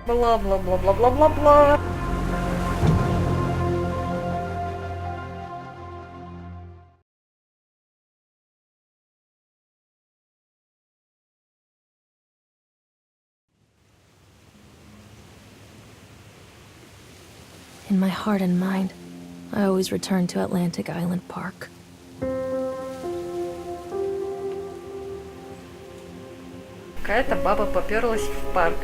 Бла-бла-бла-бла-бла-бла-бла. In my heart and mind, I always return to Atlantic Island Park. Какая-то баба попёрлась в парк.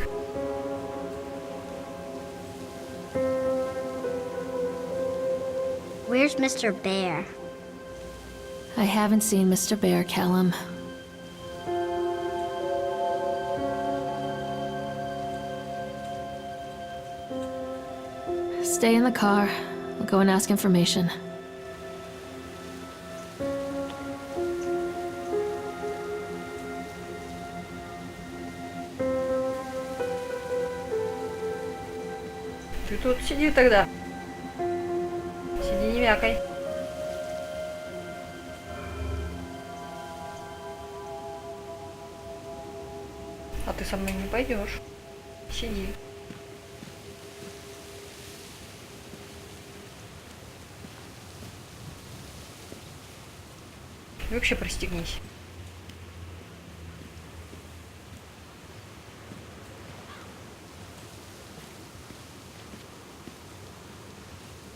Where's Mr. Bear? I haven't seen Mr. Bear, Callum. Stay in the car. I'll go and ask information. Ты тут сиди тогда. Сиди, не вякай. А ты со мной не пойдешь. Сиди. И вообще пристегнись.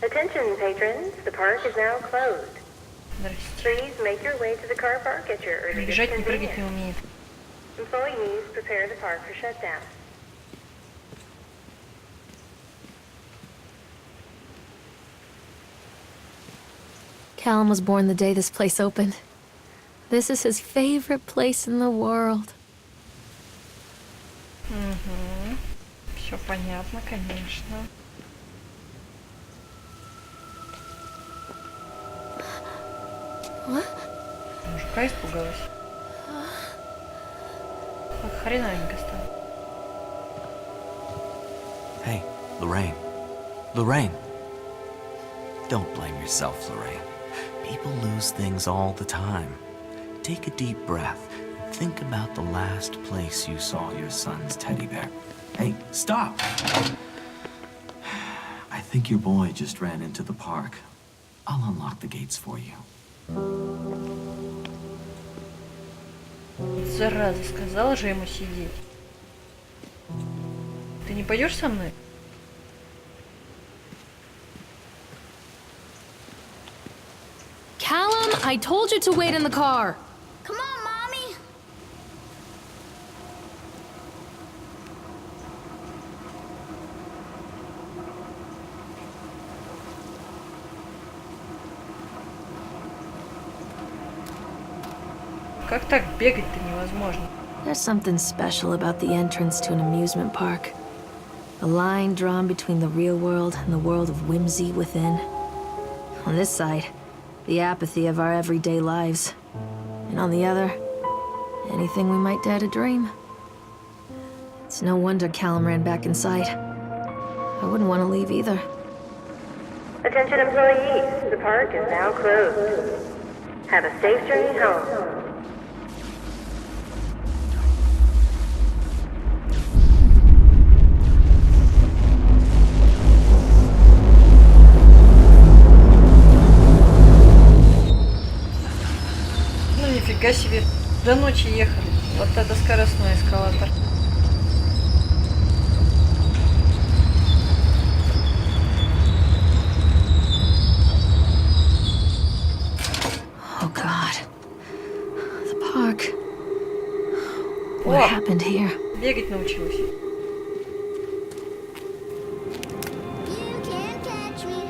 Attention, patrons. The park is now closed. Здрасте. Please make your way to the car park at your Не earliest бежать, не прыгать не convenience. умеет. Employees prepare the park for shutdown. Callum was born the day this place opened. This is his favorite place in the world. Угу. Все понятно, конечно. What? Мужика испугалась. Как хреновенько стало. Hey, Lorraine. Lorraine. Don't blame yourself, Lorraine. People lose things all the time. Take a deep breath and think about the last place you saw your son's teddy bear. Hey, stop! I think your boy just ran into the park. I'll unlock the gates for you. Зараза, сказала же ему сидеть. Ты не пойдешь со мной? Callum, I told you to wait in the car. Come on, Mommy! Как так бегать-то невозможно? There's something special about the entrance to an amusement park. A line drawn between the real world and the world of whimsy within. On this side, the apathy of our everyday lives. And on the other, anything we might dare to dream. It's no wonder Callum ran back inside. I wouldn't want to leave either. Attention, employees. The park is now closed. Have a safe journey home. Ну нифига себе. До ночи ехали. Вот это скоростной эскалатор. Oh God. The park. О, What happened here? бегать научилась. You can't catch me.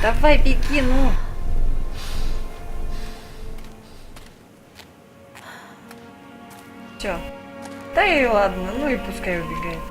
Давай, беги, ну. Все. Да и ладно, ну и пускай убегает.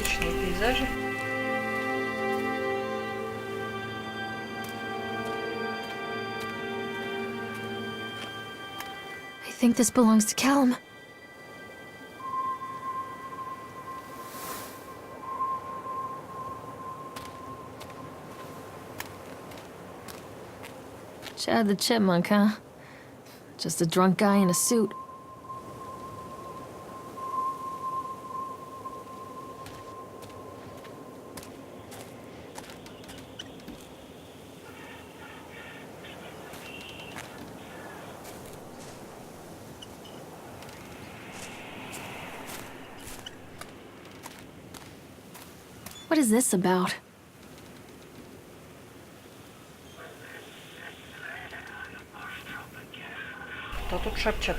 Отличные пейзажи. I think this belongs to Callum. Chad the Chipmunk, huh? Just a drunk guy in a suit. What is this about? Кто тут шепчет?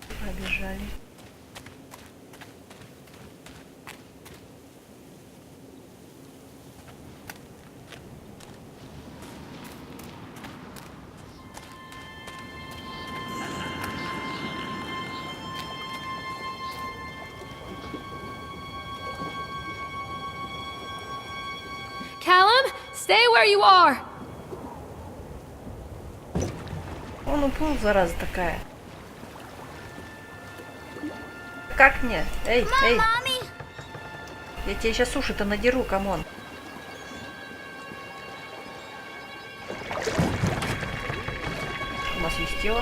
Побежали. Callum, stay where you are! Он уплыл, зараза такая. Как мне? Эй, эй! Mommy! Я тебе сейчас уши-то надеру, камон. Шума свистела.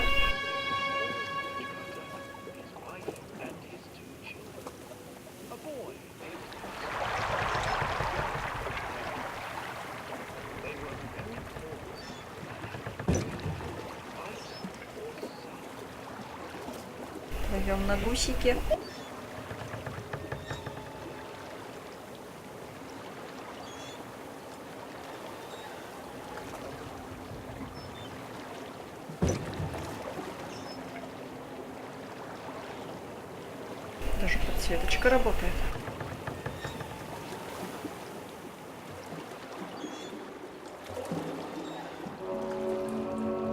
Плывем на гусике. Даже подсветочка работает.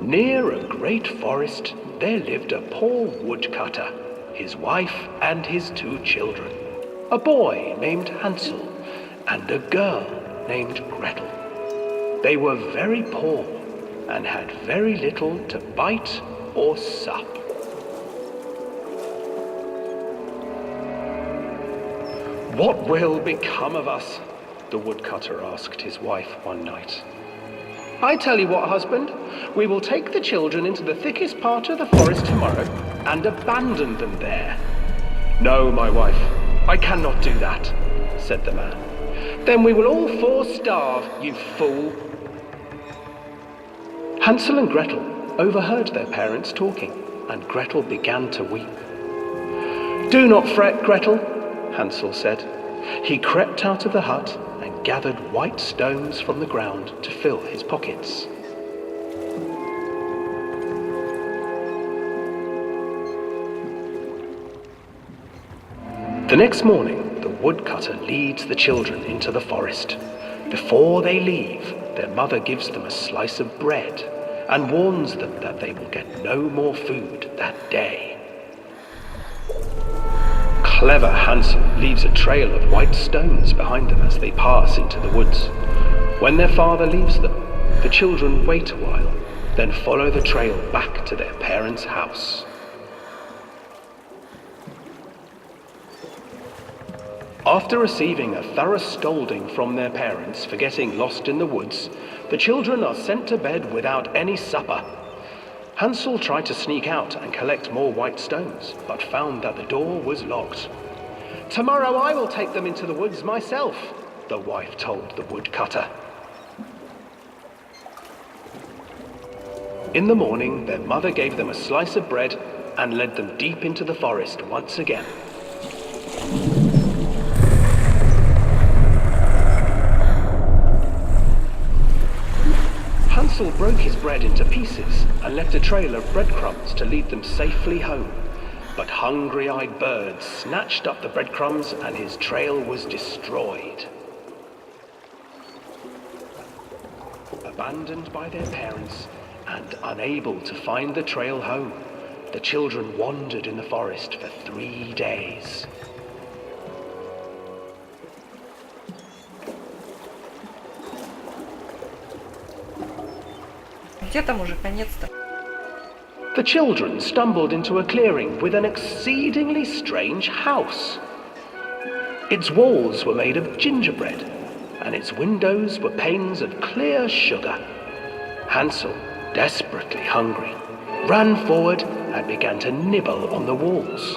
Near a great forest, there lived a poor woodcutter, his wife and his 2 children, a boy named Hansel and a girl named Gretel. They were very poor and had very little to bite or sup. "What will become of us?" the woodcutter asked his wife one night. "I tell you what, husband, we will take the children into the thickest part of the forest tomorrow and abandon them there." "No, my wife, I cannot do that," said the man. "Then we will all 4 starve, you fool." Hansel and Gretel overheard their parents talking, and Gretel began to weep. "Do not fret, Gretel," Hansel said. He crept out of the hut and gathered white stones from the ground to fill his pockets. The next morning, the woodcutter leads the children into the forest. Before they leave, their mother gives them a slice of bread and warns them that they will get no more food that day. Clever Hansel leaves a trail of white stones behind them as they pass into the woods. When their father leaves them, the children wait a while, then follow the trail back to their parents' house. After receiving a thorough scolding from their parents for getting lost in the woods, the children are sent to bed without any supper. Hansel tried to sneak out and collect more white stones, but found that the door was locked. "Tomorrow I will take them into the woods myself," the wife told the woodcutter. In the morning, their mother gave them a slice of bread and led them deep into the forest once again. Hansel broke his bread into pieces and left a trail of breadcrumbs to lead them safely home. But hungry-eyed birds snatched up the breadcrumbs and his trail was destroyed. Abandoned by their parents and unable to find the trail home, the children wandered in the forest for 3 days. Где там уже конец-то? The children stumbled into a clearing with an exceedingly strange house. Its walls were made of gingerbread, and its windows were panes of clear sugar. Hansel, desperately hungry, ran forward and began to nibble on the walls.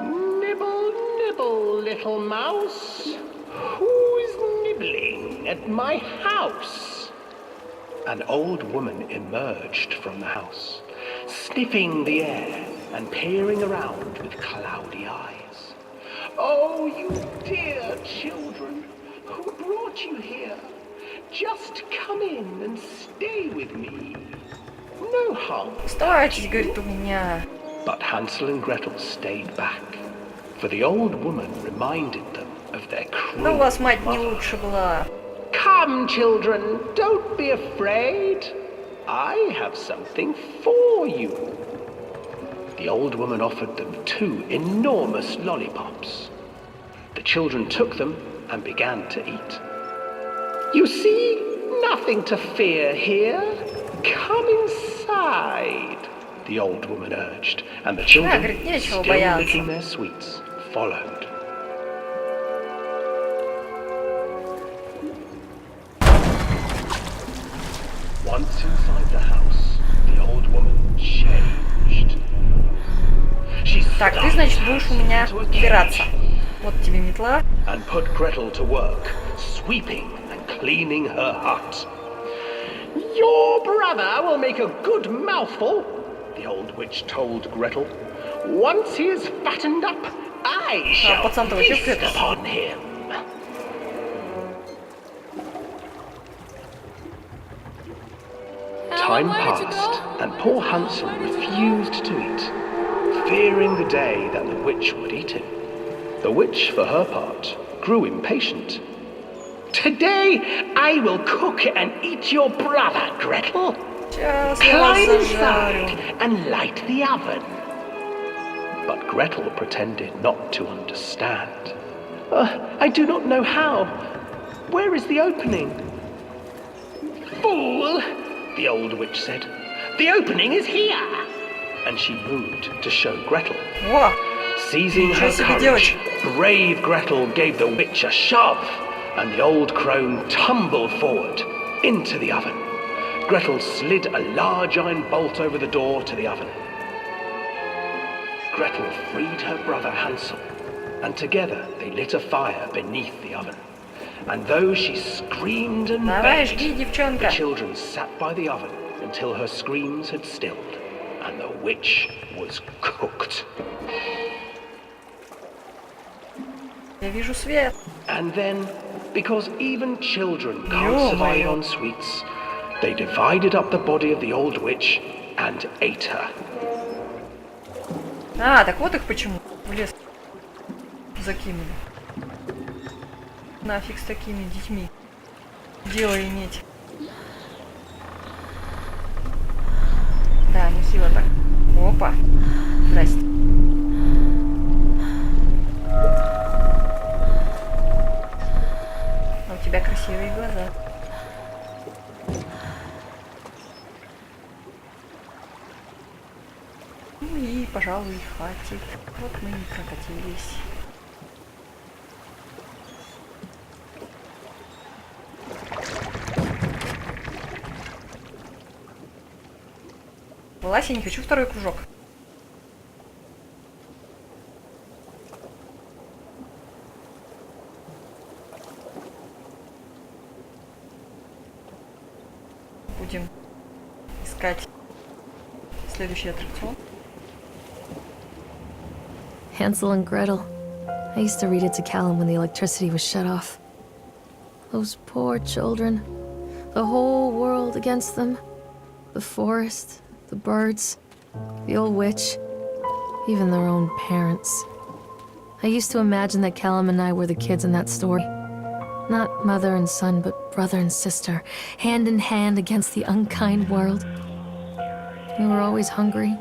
Nibble, nibble, little mouse. Who's nibbling at my house? An old woman emerged from the house, sniffing the air and peering around with cloudy eyes. Oh, you dear children, who brought you here? Just come in and stay with me. No harm. Оставайтесь, говорит, у меня. But Hansel and Gretel stayed back, for the old woman reminded them of their cruel Ну, у вас мать не mother. лучше была. Come, children, don't be afraid. I have something for you. The old woman offered them 2 enormous lollipops. The children took them and began to eat. You see, nothing to fear here. Come inside, the old woman urged, and the children, говорит, нечего still бояться. licking their sweets, followed. Once inside the house, the old woman changed. She Так, ты, started значит, будешь у меня into a убираться. cage Вот тебе метла. and put Gretel to work, sweeping and cleaning her hut. Your brother will make a good mouthful, the old witch told Gretel. Once he is fattened up, I shall пацан-то вообще feast фетус. upon him. Time passed, and poor Hansel refused to eat, fearing the day that the witch would eat him. The witch, for her part, grew impatient. Today I will cook and eat your brother, Gretel. Сейчас я вас Climb зажарю. inside and light the oven. But Gretel pretended not to understand. I do not know how. Where is the opening? Fool, the old witch said. The opening is here. And she moved to show Gretel. О, Seizing her Ничего себе, courage, девочка. brave Gretel gave the witch a shove, and the old crone tumbled forward into the oven. Gretel slid a large iron bolt over the door to the oven. Gretel freed her brother Hansel, and together they lit a fire beneath the oven. And though she screamed and давай, begged, жги, the девчонка. children sat by the oven until her screams had stilled, and the witch was cooked. Я вижу свет. And then, because even children can't survive Ё-моё. on sweets, they divided up the body of the old witch and ate her. А, так вот их почему в лес закинули. Нафиг с такими детьми. Дело иметь. Да, нехило так. Опа. Здрасте. А у тебя красивые глаза. Ну и, пожалуй, хватит. Вот мы и прокатились. Вылазь, я не хочу второй кружок. Будем искать следующий аттракцион. Hansel and Gretel. I used to read it to Callum when the electricity was shut off. Those poor children. The whole world against them. The forest, the birds, the old witch, even their own parents. I used to imagine that Callum and I were the kids in that story. Not mother and son, but brother and sister, hand in hand against the unkind world. We were always hungry,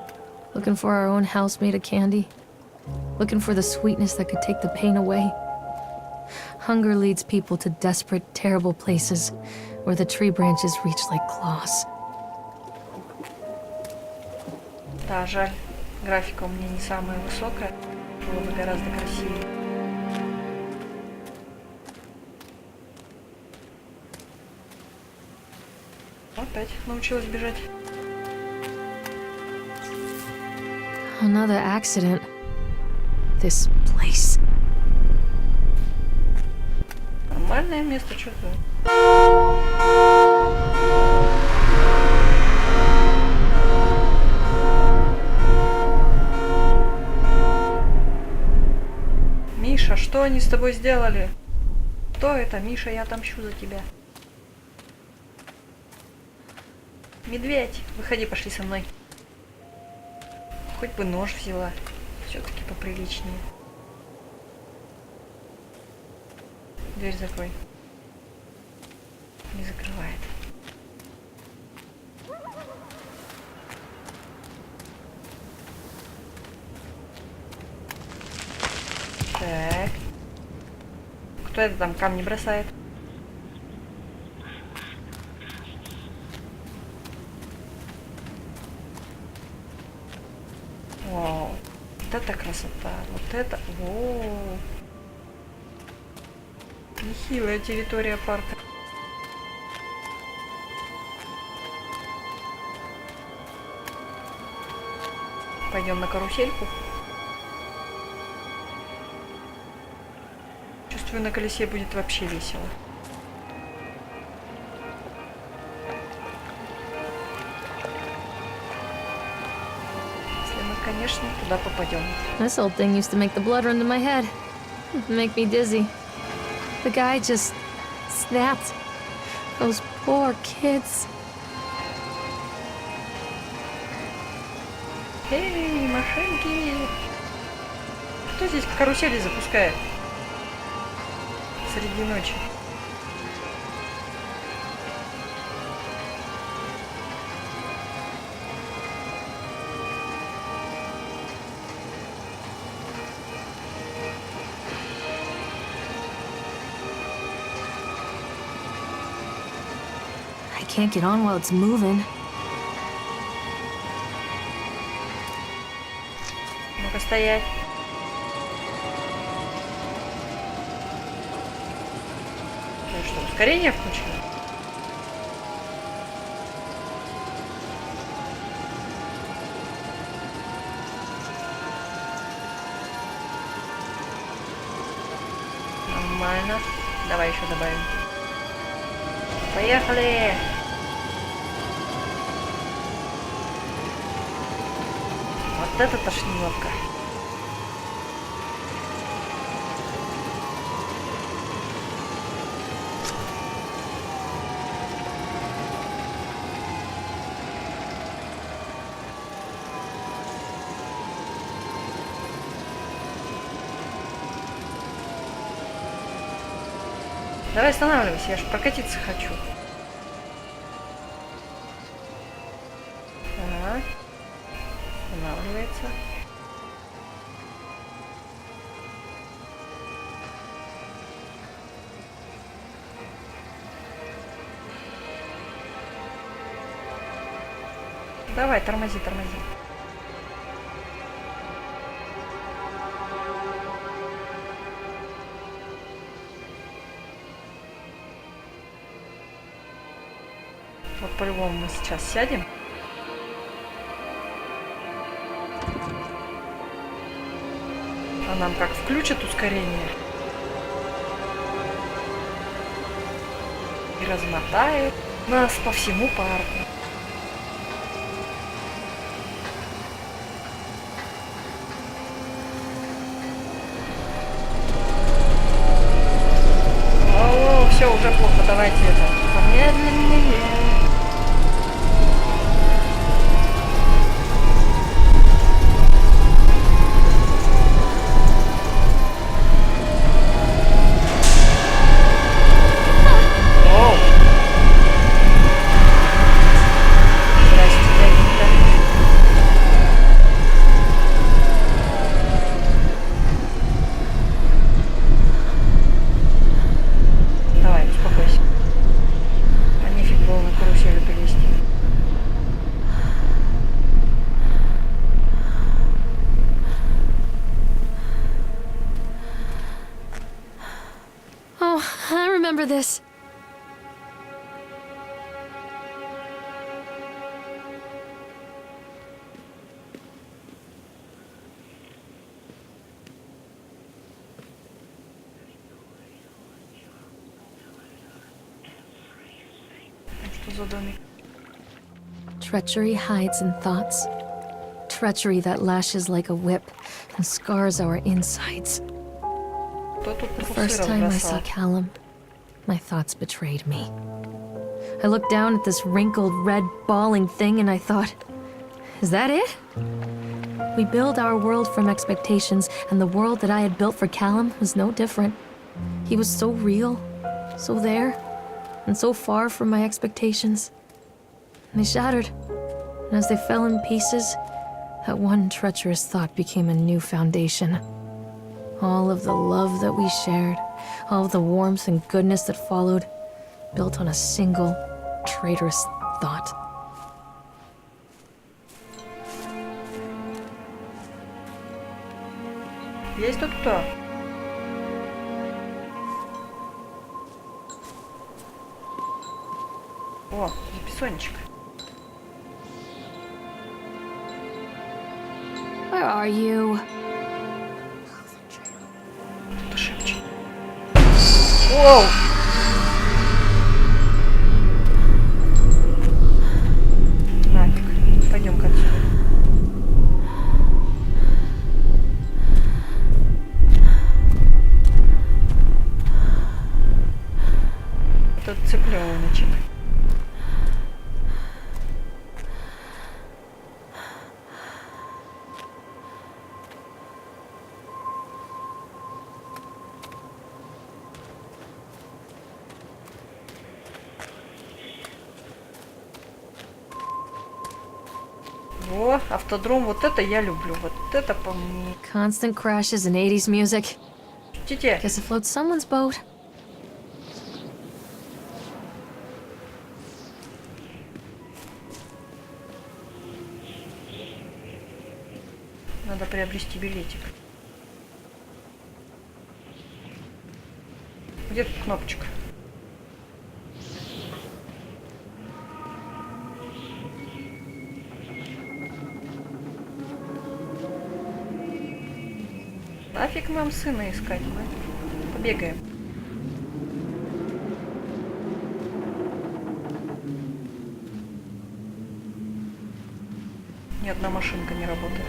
looking for our own house made of candy, looking for the sweetness that could take the pain away. Hunger leads people to desperate, terrible places where the tree branches reach like claws. Да, жаль, графика у меня не самая высокая. Было бы гораздо красивее. Опять научилась бежать. Another accident. This place. Нормальное место, что-то. Миша, что они с тобой сделали? Кто это? Миша, я отомщу за тебя. Медведь, выходи, пошли со мной. Хоть бы нож взяла. Все-таки поприличнее. Дверь закрой. Не закрывает. Так. Кто это там камни бросает? Вау. Вот это красота. Вот это. Воу. Нехилая территория парка. Пойдем на карусельку. Чувствую, на колесе будет вообще весело. Если мы, конечно, туда попадем. This old thing used to make the blood run to my head. Make me dizzy. The guy just snapped. Those poor kids. Эй, машинки! Кто здесь карусели запускает? Среди ночи. I can't get on while it's moving. Ну-ка стоять. Ну что, ускорение включено? Нормально. Давай еще добавим. Поехали! Вот это тошниловка. Давай останавливайся, я ж прокатиться хочу. Так. Останавливается. Давай, тормози, тормози. Вот по-любому мы сейчас сядем. А нам как включат ускорение и размотает нас по всему парку. О, все, уже плохо, давайте это помедленнее. Что за домик? Treachery hides in thoughts. Treachery that lashes like a whip and scars our insides. Кто тут The трусы first time I saw разбросал? Callum, my thoughts betrayed me. I looked down at this wrinkled, red, bawling thing and I thought, is that it? We build our world from expectations, and the world that I had built for Callum was no different. He was so real, so there, and so far from my expectations. And they shattered, and as they fell in pieces, that one treacherous thought became a new foundation. All of the love that we shared, all of the warmth and goodness that followed, built on a single, traitorous thought. Есть тут кто? О, записончик. Where are you? Кто шепчет? Воу! Нафиг. Пойдем-ка отсюда. Тут цыпленочек. Во, автодром, вот это я люблю, вот это по мне. Constant crashes and 80s music. Чтите. Guess it floats someone's boat. Надо приобрести билетик. Где тут кнопочка? Нафиг нам сына искать, мы побегаем. Ни одна машинка не работает.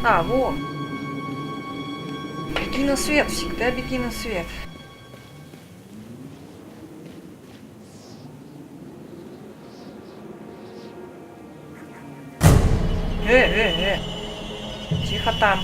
А, во! Беги на свет, всегда беги на свет. Тихо там.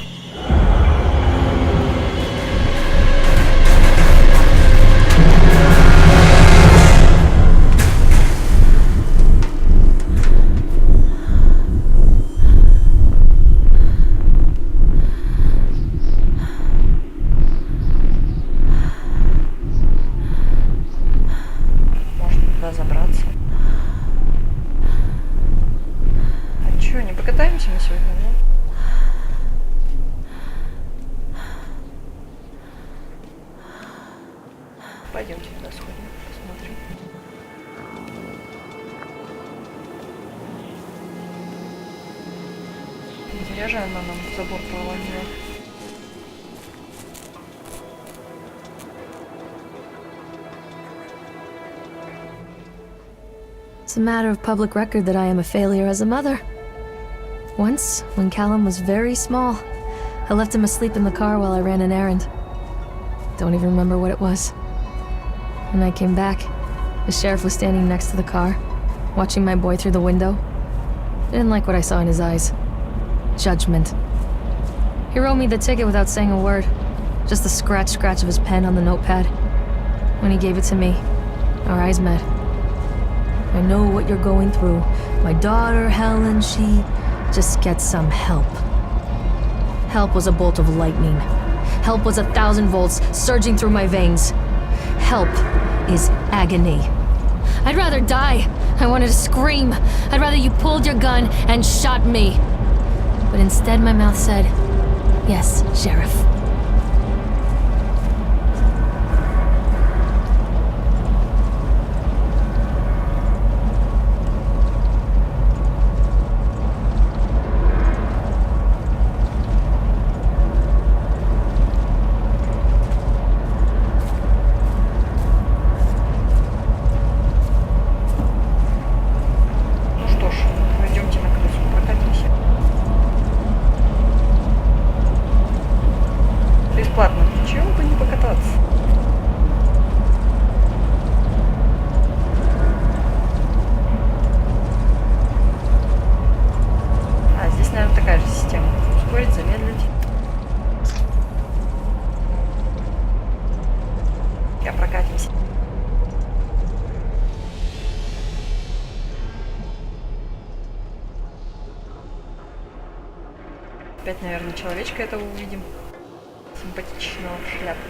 Можно туда забраться. А чё, не покатаемся мы сегодня, да? Пойдемте туда сходим, посмотрим. Не зря же она нам забор провалила. It's a matter of public record that I am a failure as a mother. Once, when Callum was very small, I left him asleep in the car while I ran an errand. Don't even remember what it was. When I came back, the sheriff was standing next to the car, watching my boy through the window. I didn't like what I saw in his eyes. Judgment. He wrote me the ticket without saying a word, just the scratch of his pen on the notepad. When he gave it to me, our eyes met. I know what you're going through. My daughter, Helen, she just gets some help. Help was a bolt of lightning. Help was 1,000 volts surging through my veins. Help is agony. I'd rather die. I wanted to scream. I'd rather you pulled your gun and shot me. But instead my mouth said, yes, Sheriff. опять, наверное, человечка этого увидим. Симпатичного в шляпке.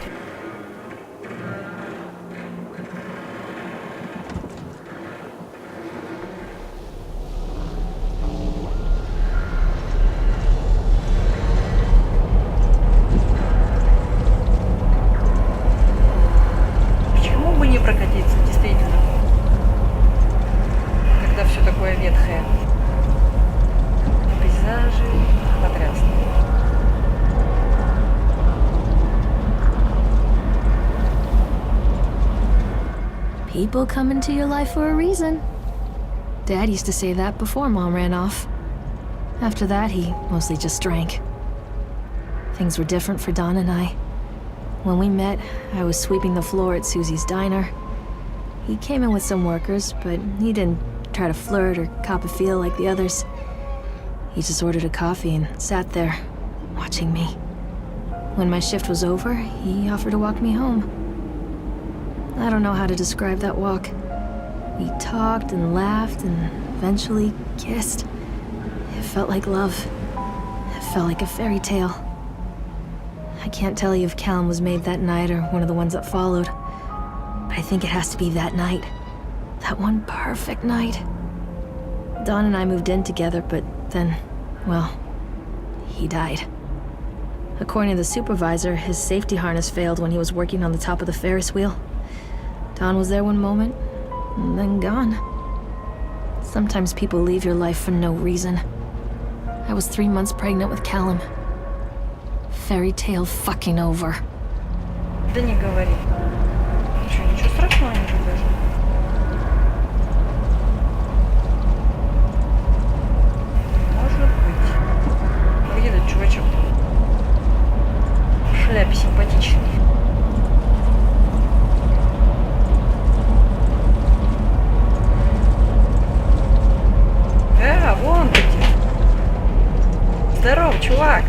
Почему бы не прокатиться, действительно? Когда все такое ветхое. Пейзажи потрясные. People come into your life for a reason. Dad used to say that before Mom ran off. After that, he mostly just drank. Things were different for Don and I. When we met, I was sweeping the floor at Susie's diner. He came in with some workers, but he didn't try to flirt or cop a feel like the others. He just ordered a coffee and sat there, watching me. When my shift was over, he offered to walk me home. I don't know how to describe that walk. We talked and laughed and eventually kissed. It felt like love. It felt like a fairy tale. I can't tell you if Callum was made that night or one of the ones that followed, but I think it has to be that night. That one perfect night. Don and I moved in together, but then, well, he died. According to the supervisor, his safety harness failed when he was working on the top of the Ferris wheel. Don was there one moment, and then gone. Sometimes people leave your life for no reason. I was 3 months pregnant with Callum. Fairy tale fucking over. Да не говори. Что, ничего страшного не будет даже? Может быть. Где этот чувачок? В шляпе симпатичный. Вон ты где. Здорово, чувак.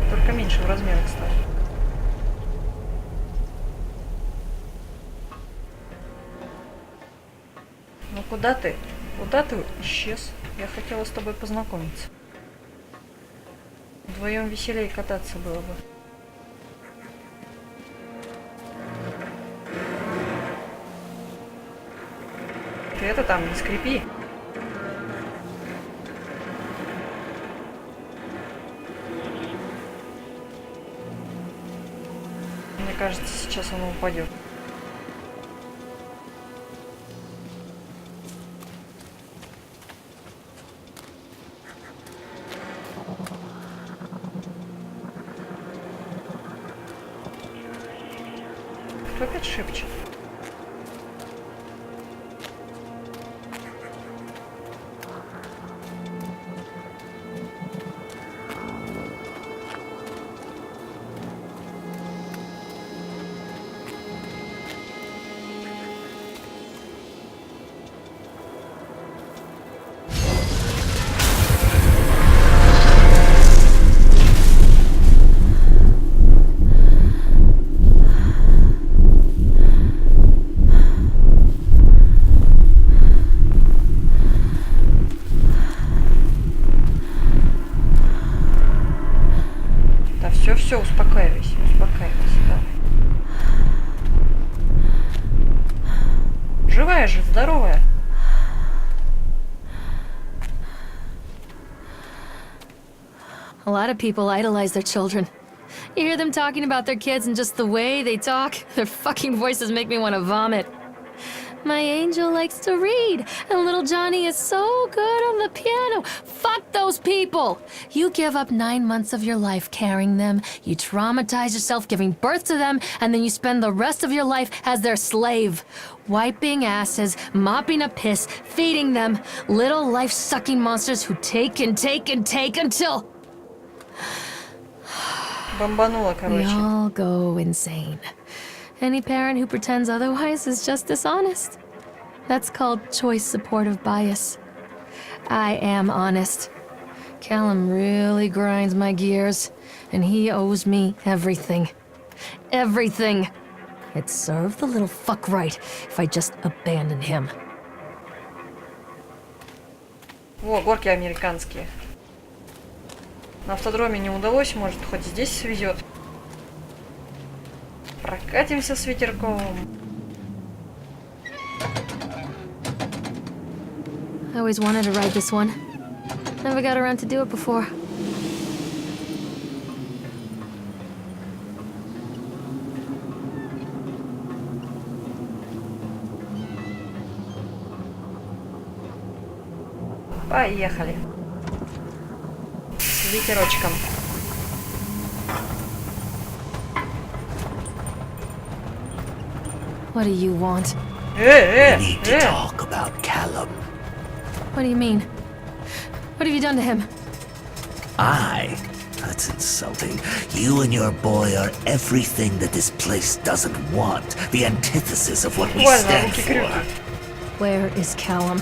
Только меньше в размерах стал. Ну куда ты? Куда ты исчез? Я хотела с тобой познакомиться. Вдвоем веселее кататься было бы. Ты это там не скрипи. Мне кажется, сейчас оно упадет. Кто опять шепчет? Все, успокаивайся, давай. Живая же, здоровая. A lot of people idolize their children. You hear them talking about their kids and just the way they talk, their fucking voices make me want to vomit. My angel likes to read, and little Johnny is so good on the piano. Fuck those people! You give up 9 months of your life carrying them, you traumatize yourself giving birth to them, and then you spend the rest of your life as their slave. Wiping asses, mopping up piss, feeding them. Little life-sucking monsters who take and take and take until... Бомбануло, we короче. all go insane. Any parent who pretends otherwise is just dishonest. That's called choice supportive bias. I am honest. Callum really grinds my gears, and he owes me everything. Everything. It'd serve the little fuck right if I just abandoned him. Во, горки американские. На автодроме не удалось, может, хоть здесь свезет. Прокатимся с ветерком. I always wanted to ride this one. Never got around to do it before. Поехали. С ветерочком. What do you want? We need to talk about Callum. What do you mean? What have you done to him? That's insulting. You and your boy are everything that this place doesn't want. The antithesis of what we Буквально stand руки-крюки. for. Where is Callum?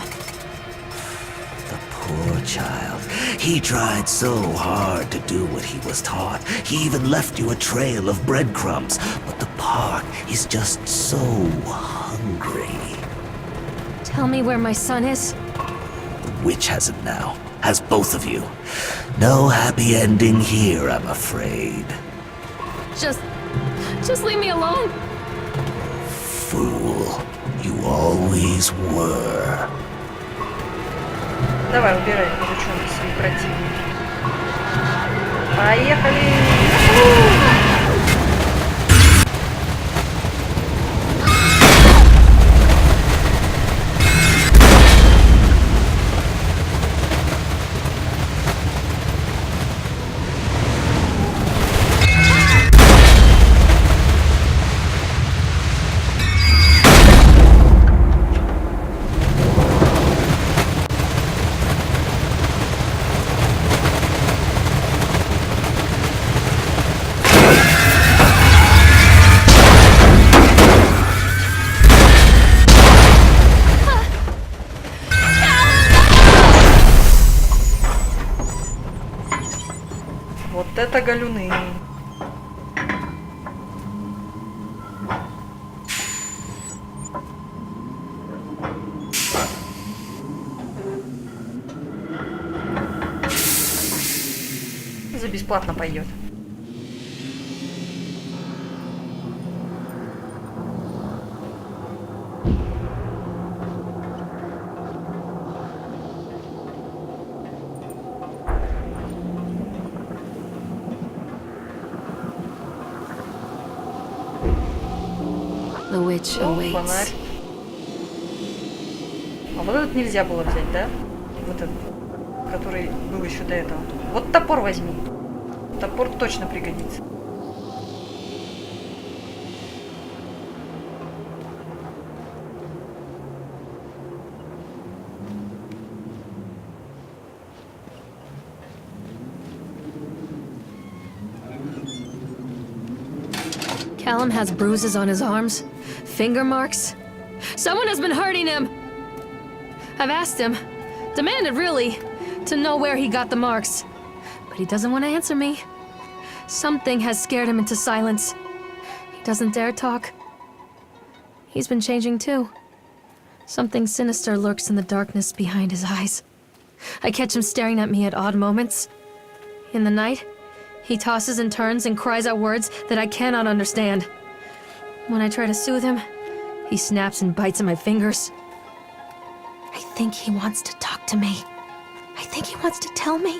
The poor child. He tried so hard to do what he was taught. He even left you a trail of breadcrumbs. But the park is just so hungry. Tell me where my son is. The witch has him now. Has both of you. No happy ending here, I'm afraid. Just leave me alone. Fool. You always were. Давай, убирай девчонки свои противники. Поехали! Вот это галюны. За бесплатно пойдет. The witch О, awaits. фонарь. А вот этот нельзя было взять, да? Вот этот, который был еще до этого. Вот топор возьми. Топор точно пригодится. Callum has bruises on his arms, finger marks. Someone has been hurting him. I've asked him, demanded really, to know where he got the marks. But he doesn't want to answer me. Something has scared him into silence. He doesn't dare talk. He's been changing too. Something sinister lurks in the darkness behind his eyes. I catch him staring at me at odd moments. In the night, he tosses and turns and cries out words that I cannot understand. When I try to soothe him, he snaps and bites at my fingers. I think he wants to talk to me. I think he wants to tell me.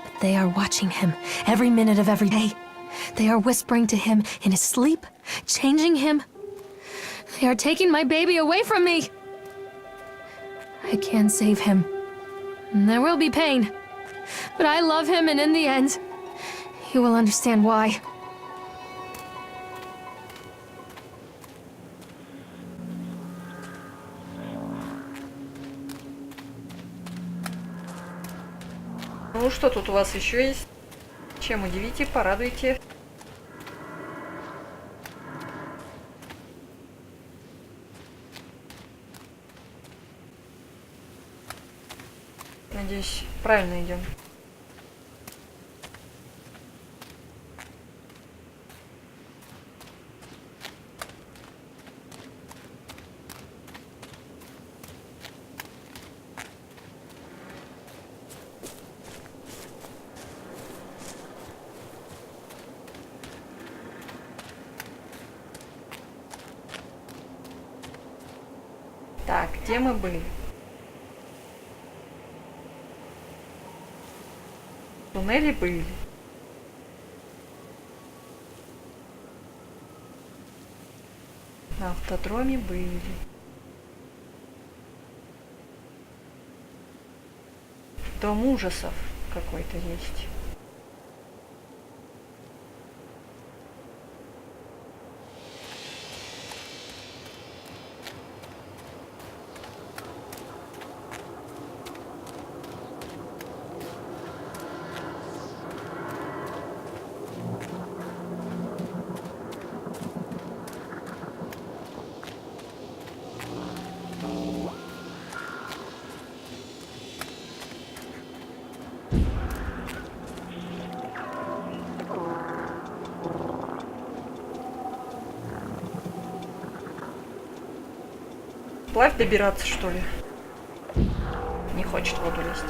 But they are watching him every minute of every day. They are whispering to him in his sleep, changing him. They are taking my baby away from me. I can save him. And there will be pain. But I love him, and in the end, he will understand why. Ну что тут у вас еще есть? Чем удивите, порадуйте. Надеюсь, правильно идем. Так, где мы были? В туннеле были. На автодроме были. Дом ужасов какой-то есть. Плавь добираться, что ли? Не хочет в воду лезть.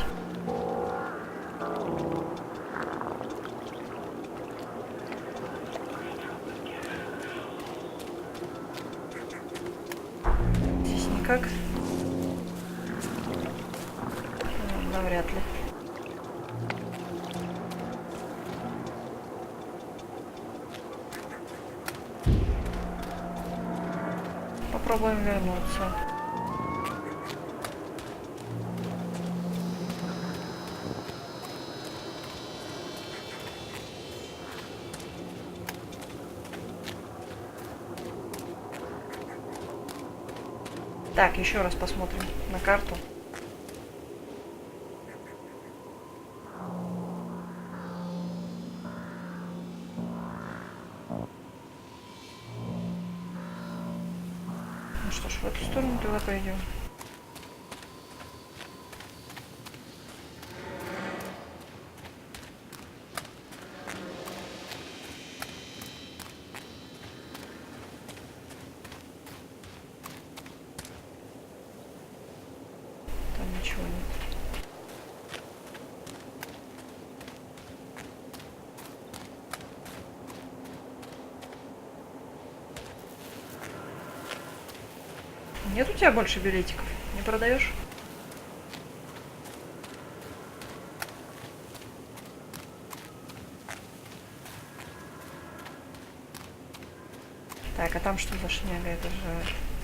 Здесь никак. Навряд ли. Попробуем вернуться. Так, еще раз посмотрим на карту. Ну что ж, в эту сторону туда пойдем. Там ничего нет. Нет у тебя больше билетиков? Не продаешь? Так, а там что за шняга? Это же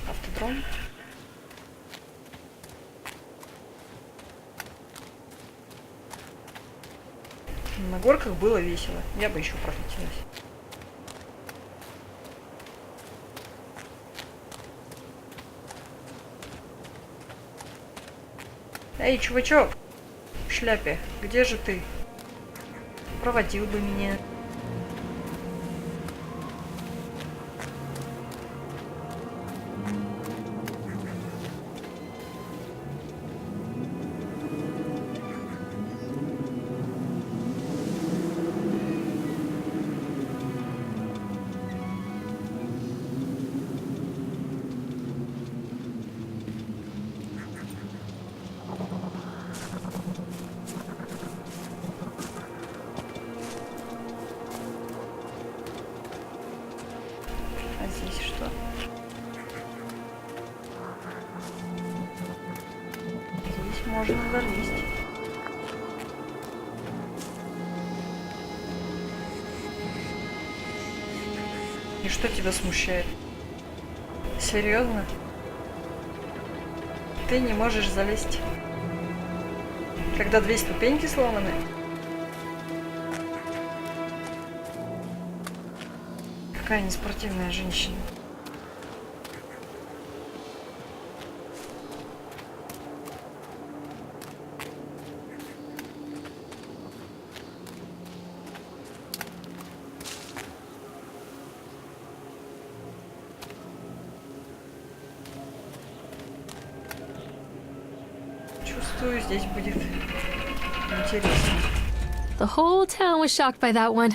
автодром. На горках было весело. Я бы еще прокатилась. Эй, чувачок, в шляпе, где же ты? Проводил бы меня. А здесь что? Здесь можно залезть. И что тебя смущает? Серьезно? Ты не можешь залезть, когда 2 ступеньки сломаны? Какая неспортивная женщина. Чувствую, здесь будет интересно. The whole town was shocked by that one.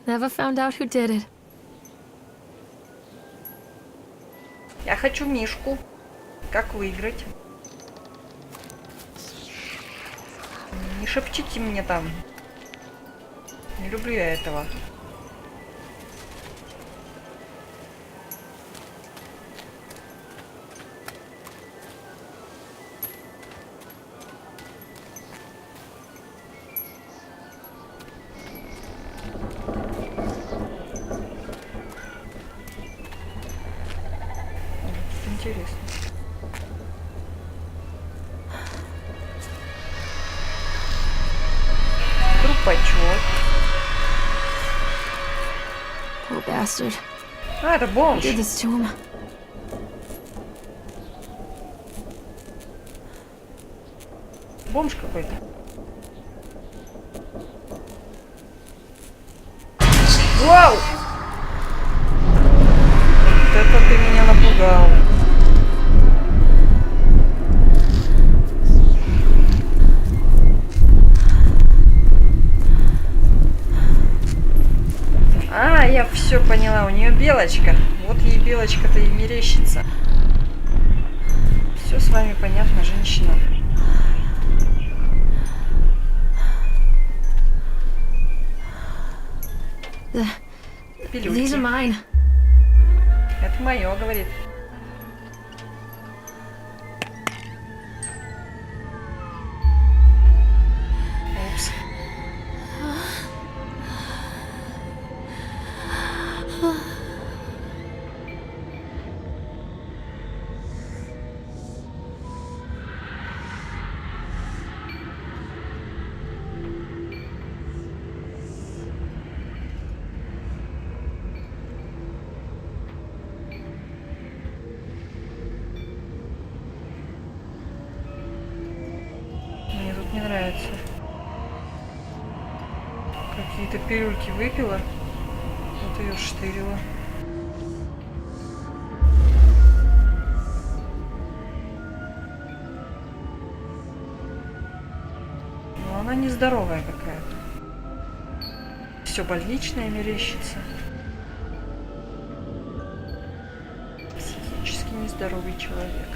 Never found out who did it. Я хочу мишку. Как выиграть? Не шепчите мне там. Не люблю я этого. интересно. Трупачок. Poor bastard. А, это бомж. Did this to him. Бомж какой-то. Вау! Вот это ты меня напугал. А, я все поняла, у нее белочка. Вот ей белочка-то и мерещится. Все с вами понятно, женщина. These are mine. Это мое, говорит. Упс. Мне тут не нравится. Какие-то пилюльки выпила. Вот ее штырила. Но она нездоровая какая-то. Все больничное мерещится. Психически нездоровый человек.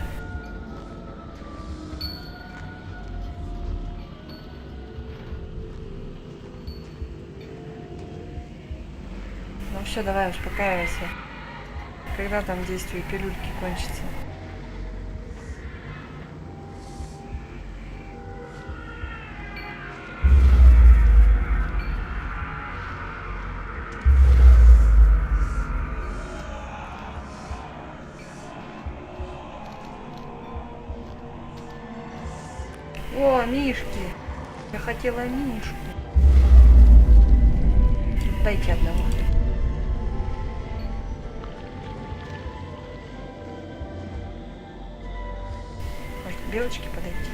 Ну все, давай, успокаивайся. Когда там действие пилюльки кончится? О, мишки! Я хотела мишку. Дайте одного. Может, к белочке подойти?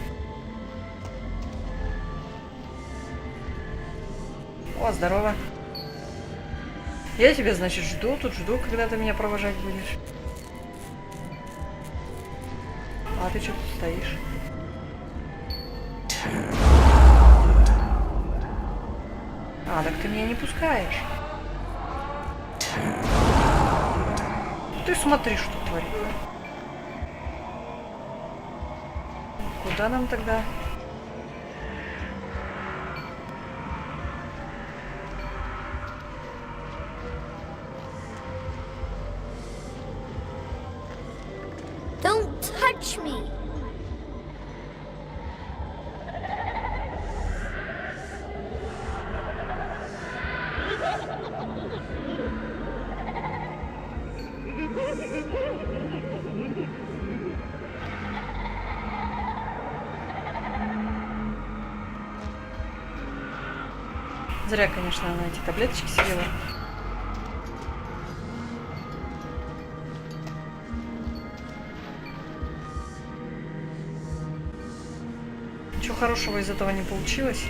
О, здорово. Я тебя, значит, жду, когда ты меня провожать будешь. А ты что тут стоишь? А, так ты меня не пускаешь. Ты смотри, что творит. Куда нам тогда? Don't touch me. Зря, конечно, она эти таблеточки съела. Ничего хорошего из этого не получилось.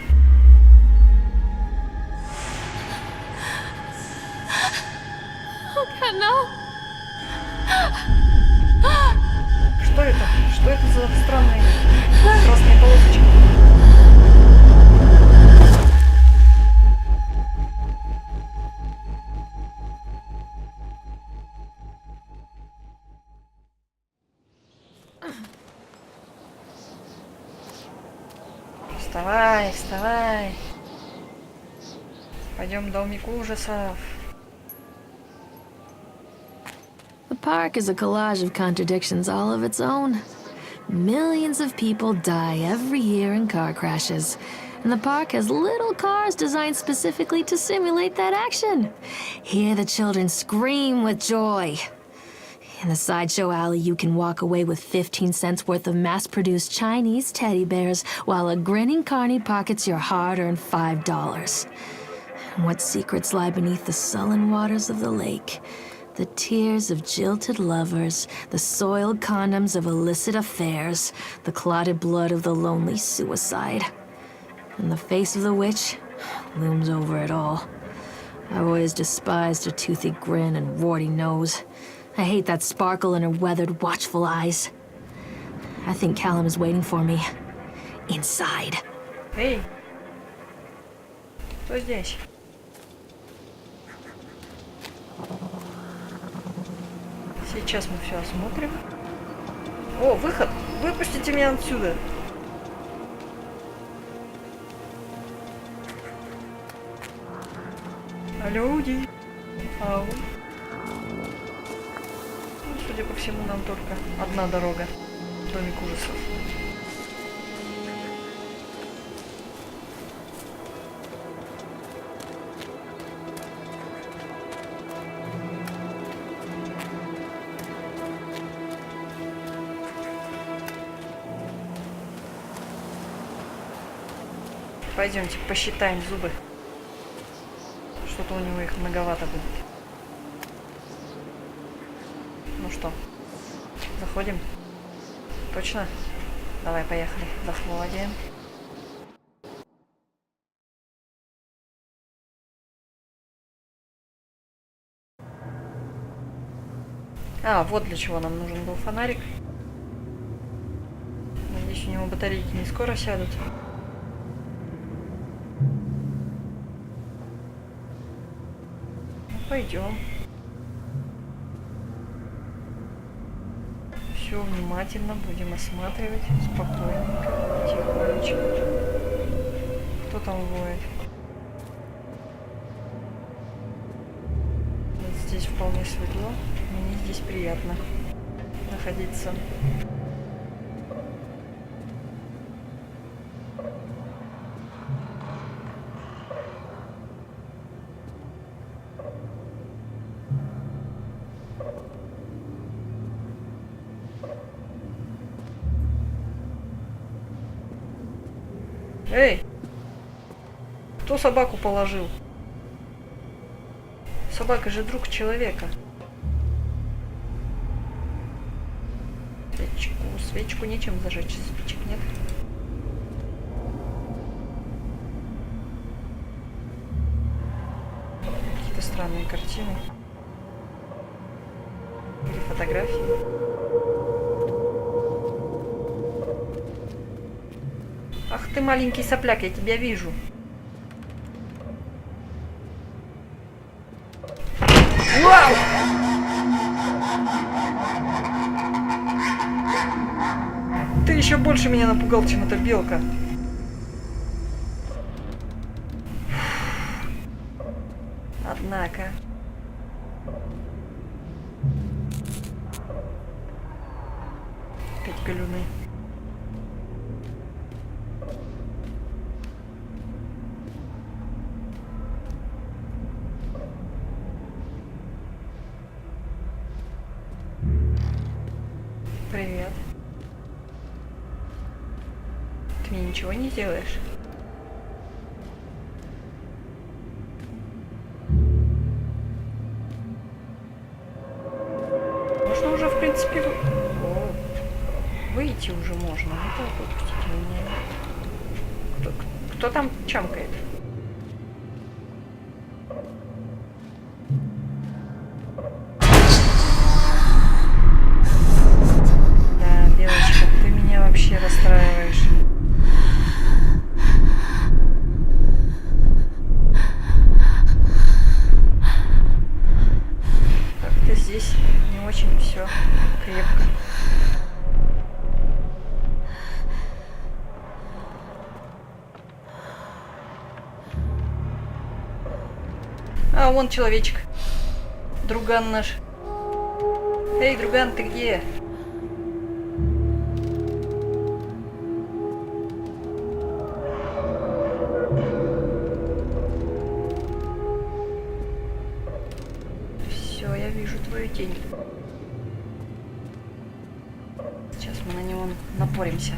Что это? Что это за странные красные полосочки? Вставай, вставай. Пойдем в домик ужасов. The park is a collage of contradictions all of its own. Millions of people die every year in car crashes, and the park has little cars designed specifically to simulate that action. Hear the children scream with joy. In the sideshow alley, you can walk away with 15 cents worth of mass-produced Chinese teddy bears, while a grinning carny pockets your hard-earned $5. And what secrets lie beneath the sullen waters of the lake? The tears of jilted lovers, the soiled condoms of illicit affairs, the clotted blood of the lonely suicide. And the face of the witch looms over it all. I've always despised her toothy grin and warty nose. I hate that sparkle in her weathered, watchful eyes. I think Callum is waiting for me. Inside. Эй! Кто здесь? Сейчас мы все осмотрим. О, выход! Выпустите меня отсюда! Люди! Ау! Ну, судя по всему, нам только одна дорога. Домик ужасов. Пойдемте посчитаем зубы. Что-то у него их многовато будет. Ну что, заходим? Точно? Давай, поехали. Заходим. А, вот для чего нам нужен был фонарик. Надеюсь, у него батарейки не скоро сядут. Пойдем. Все внимательно будем осматривать. Спокойненько, тихонечко. Кто там воет? Вот здесь вполне светло. Мне здесь приятно находиться. Эй! Кто собаку положил? Собака же друг человека. Свечку нечем зажечь, спичек нет. Какие-то странные картины. Или фотографии. Ах ты маленький сопляк, я тебя вижу. Вау! Ты еще больше меня напугал, чем эта белка. Однако. Опять галюны. Привет. Ты мне ничего не делаешь? Можно уже, в принципе, выйти уже можно. Ну-ка, выпустите меня. Кто там чамкает? Расстраиваешь. Как-то здесь не очень все крепко. А, вон человечек. Друган наш. Эй, друган, ты где? мы на него напоримся.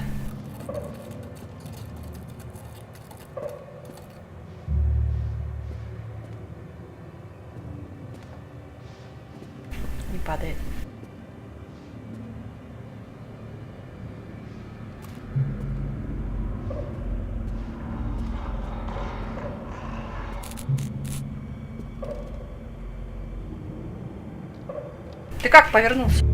Не падает. Ты как повернулся?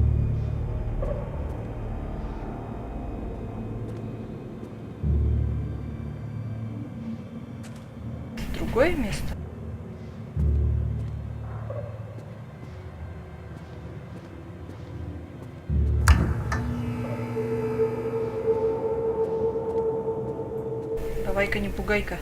Другое место? Давай-ка не пугай-ка.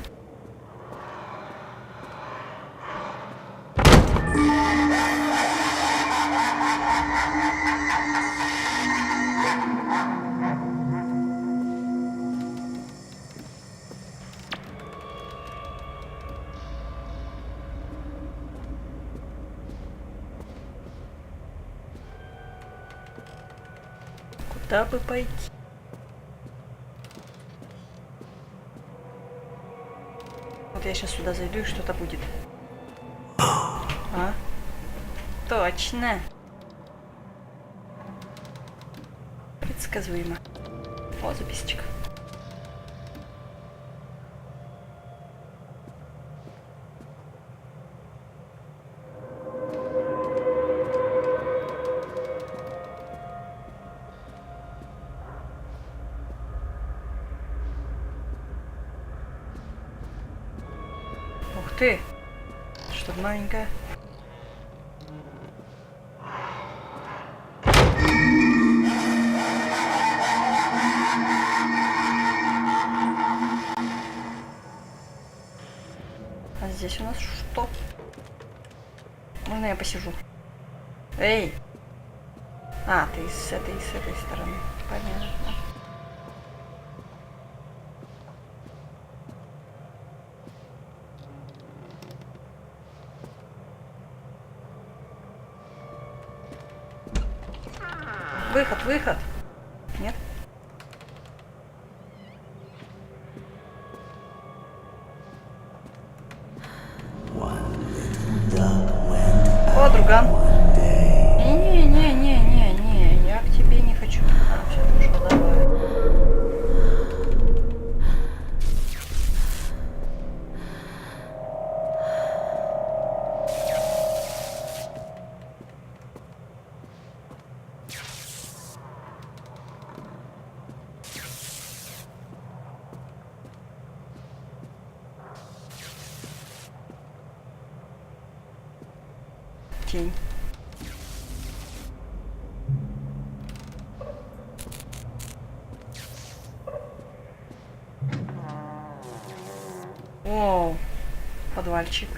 Куда бы пойти? Вот я сейчас сюда зайду и что-то будет. А? Точно. Предсказуемо. О, записочка. Ух ты! Что-то новенькое. А здесь у нас что? Можно я посижу? Эй! А, ты с этой стороны. Понятно. Выход, выход. Нет? О, друган. Не, я к тебе не хочу. Вообще, хорошо, давай. Тень. О, подвальчик.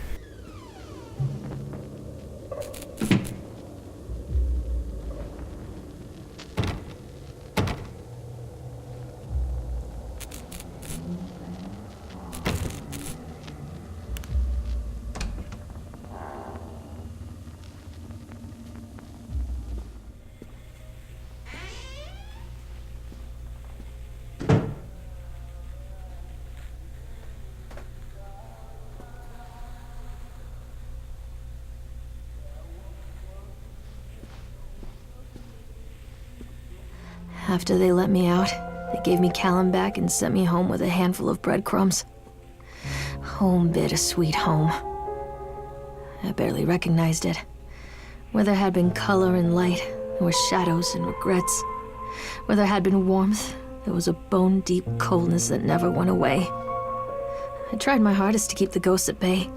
After they let me out, they gave me Callum back and sent me home with a handful of breadcrumbs. Home, bittersweet home. I barely recognized it. Where there had been color and light, there were shadows and regrets. Where there had been warmth, there was a bone-deep coldness that never went away. I tried my hardest to keep the ghosts at bay.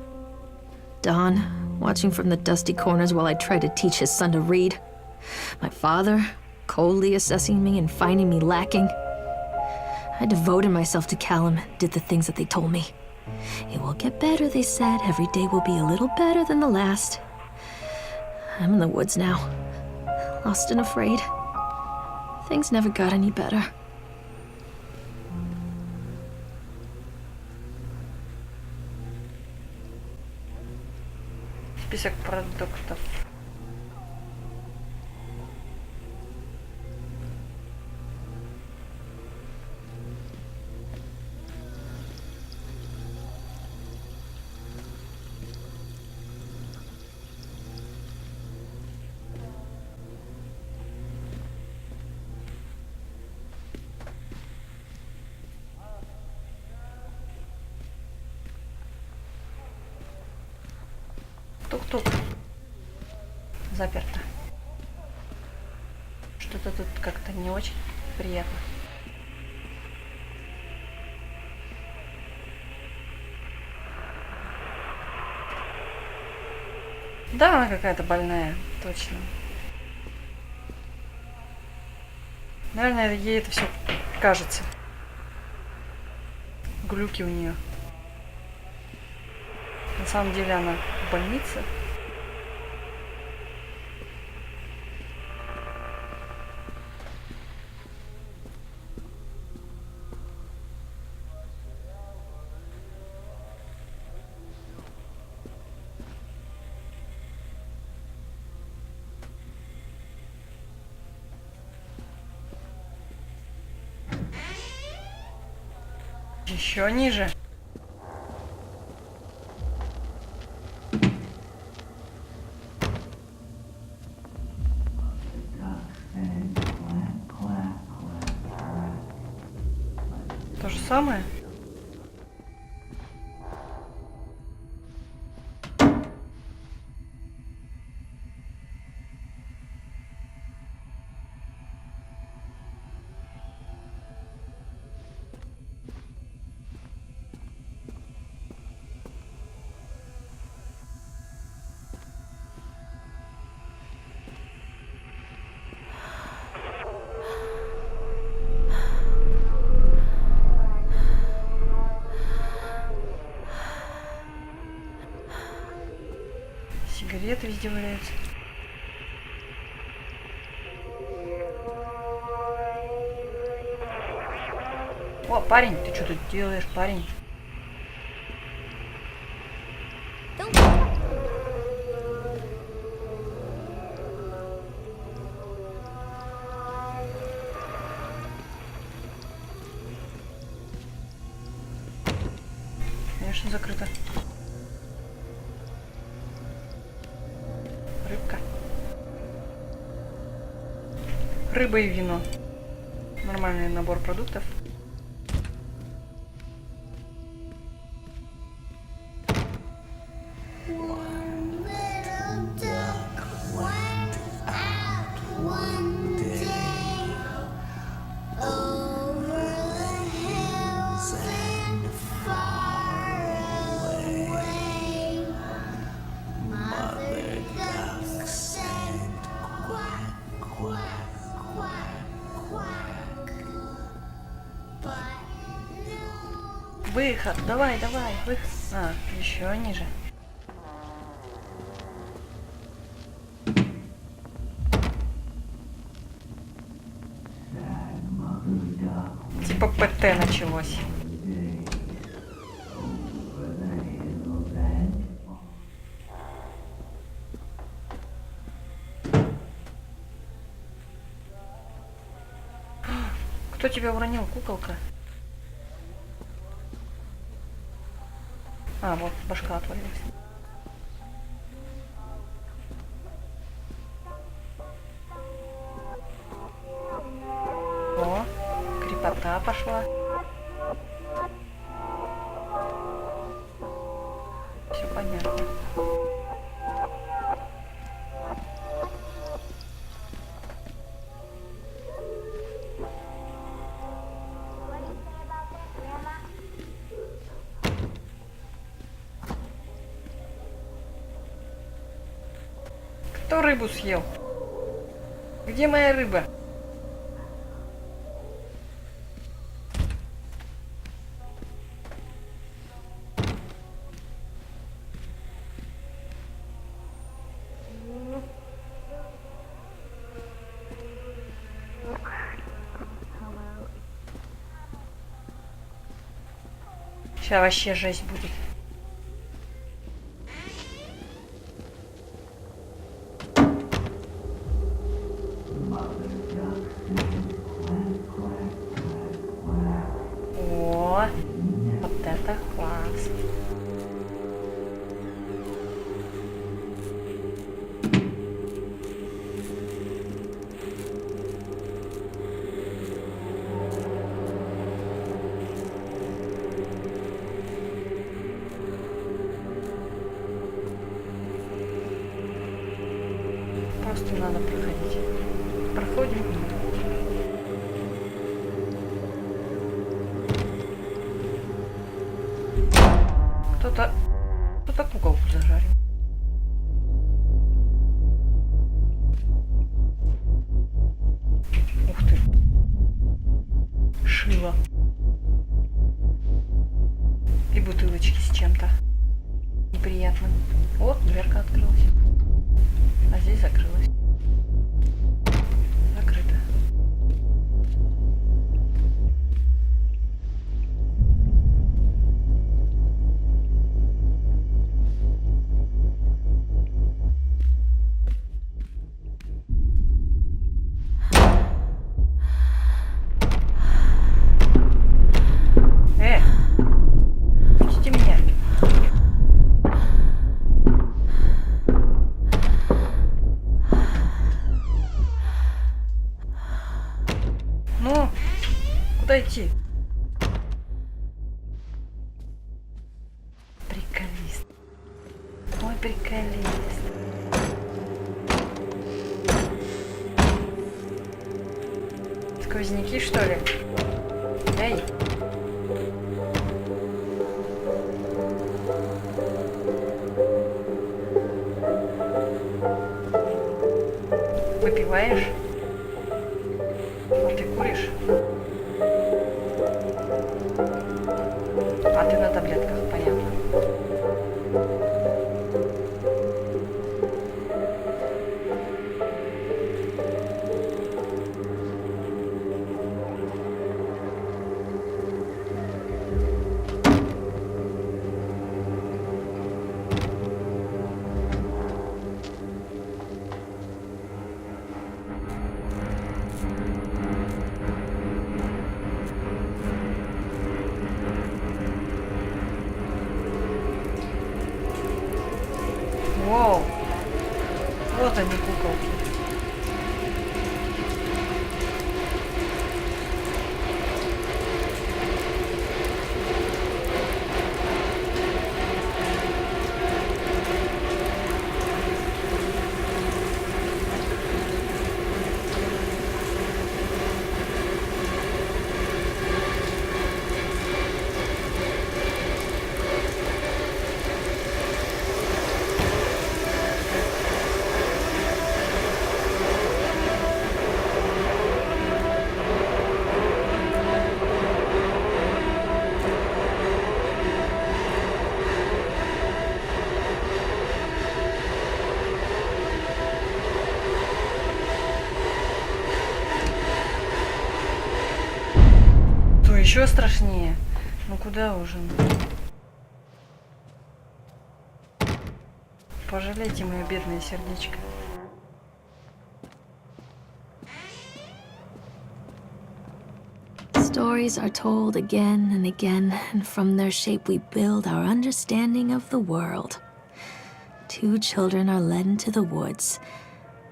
Don, watching from the dusty corners while I tried to teach his son to read. My father, coldly assessing me and finding me lacking. I devoted myself to Callum, did the things that they told me. It will get better, they said. Every day will be a little better than the last. I'm in the woods now, lost and afraid. Things never got any better. Список продуктов. Тук-тук. Заперто. Что-то тут как-то не очень приятно. Да, она какая-то больная, точно. Наверное, ей это все кажется. Глюки у нее. На самом деле она в больнице. Еще ниже. То же самое. Сигареты везде валяются. О, парень, ты что тут делаешь, парень? Конечно, закрыто. Рыбка. Рыба и вино. Нормальный набор продуктов. Выход, давай, давай, выход. А, еще ниже. Типа ПТ началось. Кто тебя уронил, куколка? А, вот, башка отвалилась. О, крепота пошла. Все понятно. Кто рыбу съел? Где моя рыба? Сейчас вообще жесть будет. О, вот это класс. Просто надо проходить. Проходим. Кто-то куколку зажарил. Ух ты. Шило. И бутылочки с чем-то неприятным. Вот, дверка открылась. А здесь закрылась. Закрыто. Пустите меня. Ну, куда идти? Приколист. Ой, приколист. Сквозняки, что ли? Эй! Выпиваешь? А ты куришь? А ты на таблетках, понятно. Воу! Вот они, куколки. Еще страшнее. Ну куда уже? Пожалейте мое бедное сердечко. Stories are told again and again, and from their shape we build our understanding of the world. Two children are led into the woods.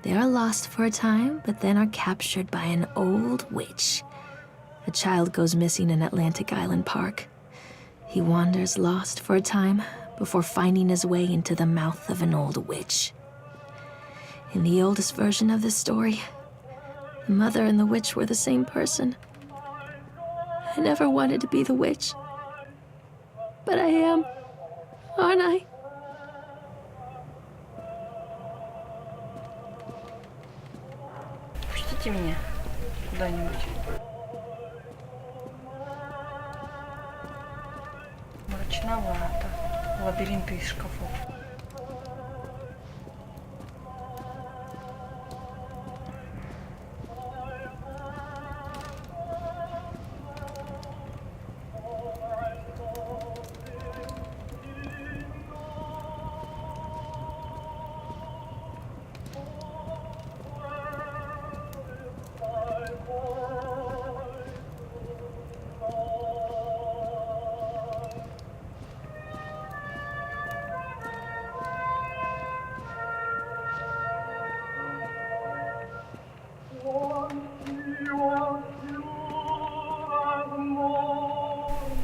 They are lost for a time, but then are captured by an old witch. A child goes missing in Atlantic Island Park. He wanders lost for a time before finding his way into the mouth of an old witch. In the oldest version of this story, the mother and the witch were the same person. I never wanted to be the witch, but I am, aren't I? Пустите меня куда-нибудь. Мрачновато. Лабиринты из шкафов.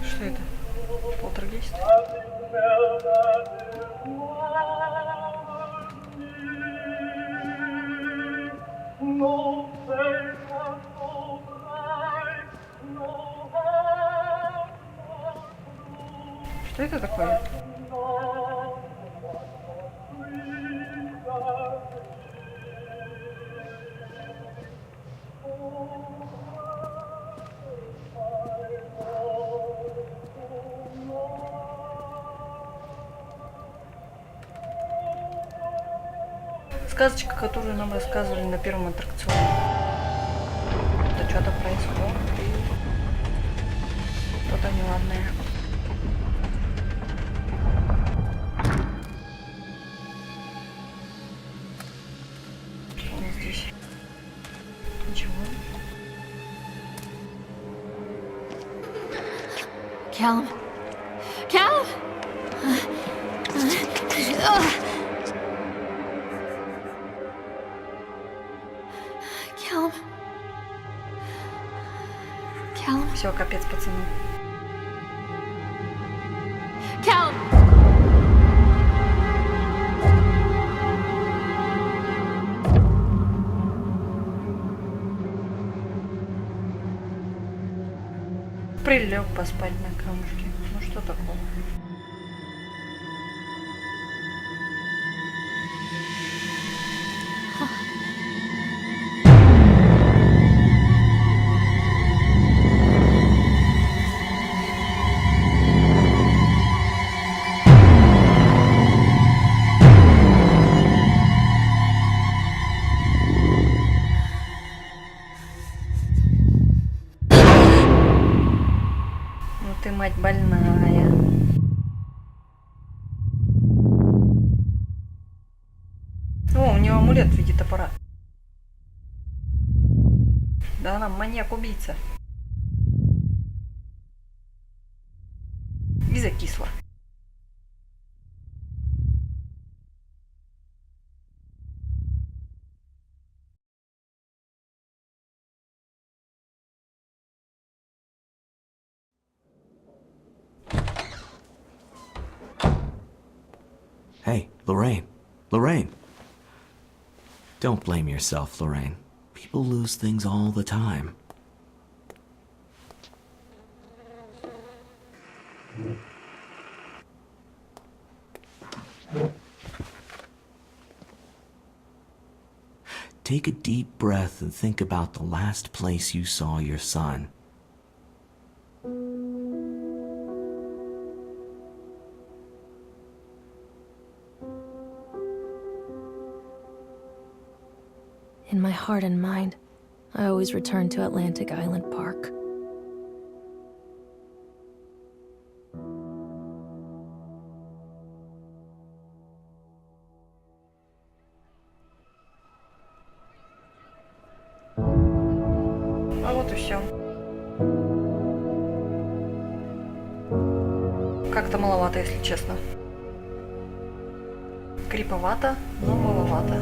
Что это? Полтергейст? Что это такое? Сказочка, которую нам рассказывали на первом аттракционе. Да что-то происходит. Что-то неладное. Что у нас здесь? Ничего. Callum? Callum? Callum? Callum? Все, капец, пацаны. Callum! Прилег поспать на камушке. Ну что такого? Ну ты, мать, больная. О, у него амулет в виде топора. Да она маньяк-убийца. И закисла. Hey, Lorraine. Lorraine. Don't blame yourself, Lorraine. People lose things all the time. Take a deep breath and think about the last place you saw your son. In my heart and mind, I always return to Atlantic Island Park. А вот и все. Как-то маловато, если честно. Криповато, но маловато.